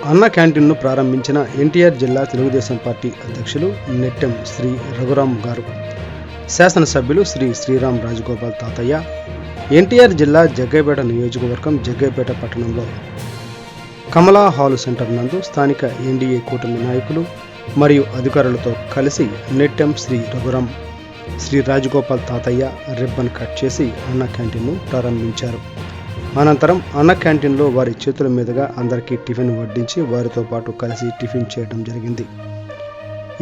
అన్న క్యాంటీన్ను ప్రారంభించిన ఎన్టీఆర్ జిల్లా తెలుగుదేశం పార్టీ అధ్యక్షులు నెట్టెం శ్రీ రఘురాం గారు, శాసనసభ్యులు శ్రీ శ్రీరామ్ రాజగోపాల్ తాతయ్య, ఎన్టీఆర్ జిల్లా జగ్గైపేట నియోజకవర్గం జగ్గైపేట పట్టణంలో కమలా హాల్ సెంటర్ నందు స్థానిక ఎన్డీఏ కూటమి నాయకులు మరియు అధికారులతో కలిసి నెట్టెం శ్రీ రఘురాం శ్రీ రాజగోపాల్ తాతయ్య రిబ్బన్ కట్ చేసి అన్న క్యాంటీన్ను ప్రారంభించారు. అనంతరం అన్న క్యాంటీన్లో వారి చేతుల మీదుగా అందరికీ టిఫిన్ వడ్డించి వారితో పాటు కలిసి టిఫిన్ చేయడం జరిగింది.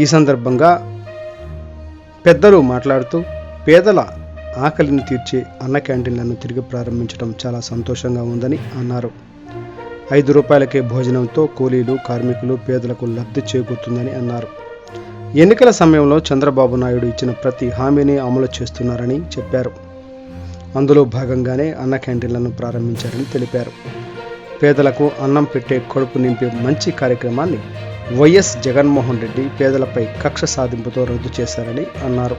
ఈ సందర్భంగా పెద్దలు మాట్లాడుతూ పేదల ఆకలిని తీర్చే అన్న క్యాంటీన్లను తిరిగి ప్రారంభించడం చాలా సంతోషంగా ఉందని అన్నారు. 5 రూపాయలకే భోజనంతో కూలీలు, కార్మికులు, పేదలకు లబ్ధి చేకూరుతుందని అన్నారు. ఎన్నికల సమయంలో చంద్రబాబు నాయుడు ఇచ్చిన ప్రతి హామీని అమలు చేస్తున్నారని చెప్పారు. అందులో భాగంగానే అన్న క్యాంటీన్లను ప్రారంభించారని తెలిపారు. పేదలకు అన్నం పెట్టే, కడుపు నింపే మంచి కార్యక్రమాన్ని వైఎస్ జగన్మోహన్ రెడ్డి పేదలపై కక్ష సాధింపుతో రద్దు చేశారని అన్నారు.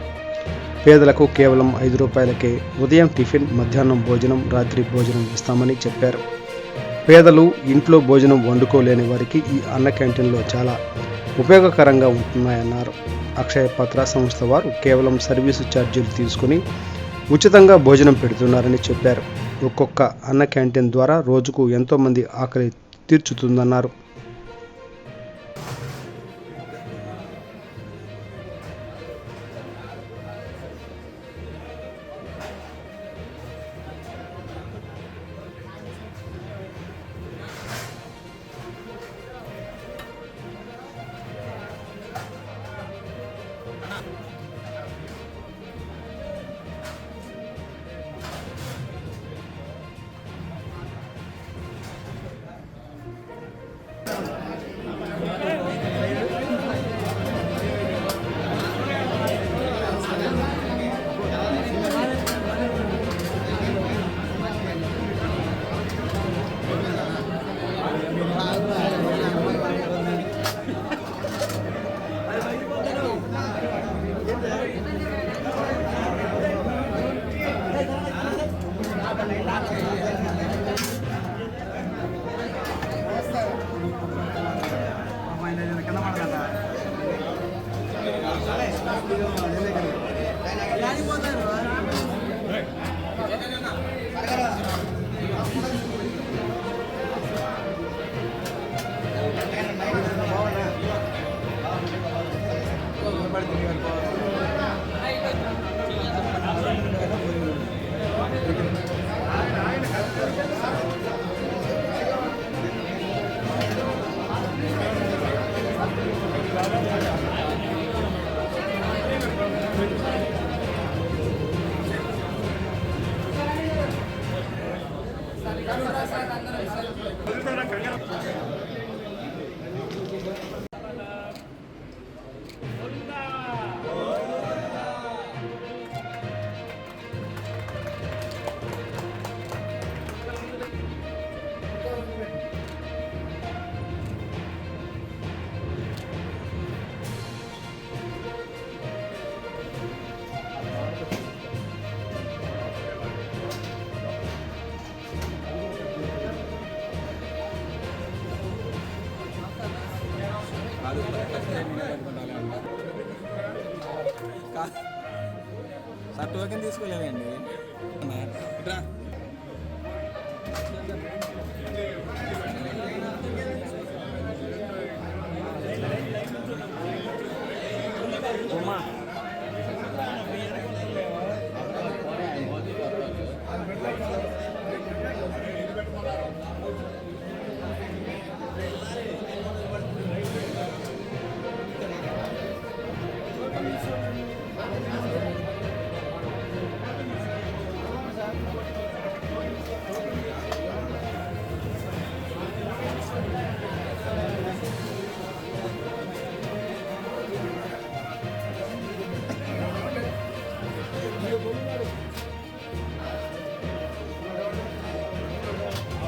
పేదలకు కేవలం 5 రూపాయలకే ఉదయం టిఫిన్, మధ్యాహ్నం భోజనం, రాత్రి భోజనం ఇస్తామని చెప్పారు. పేదలు ఇంట్లో భోజనం వండుకోలేని వారికి ఈ అన్న క్యాంటీన్లో చాలా ఉపయోగకరంగా ఉంటున్నాయన్నారు. అక్షయ పత్ర సంస్థ వారు కేవలం సర్వీసు ఛార్జీలు తీసుకుని ఉచితంగా భోజనం పెడుతున్నారని చెప్పారు. ఒక్కొక్క అన్న క్యాంటీన్ ద్వారా రోజుకు ఎంతోమంది ఆకలి తీర్చుతుందన్నారు. Sir token తీసుకోలేదండి. ఇట్రా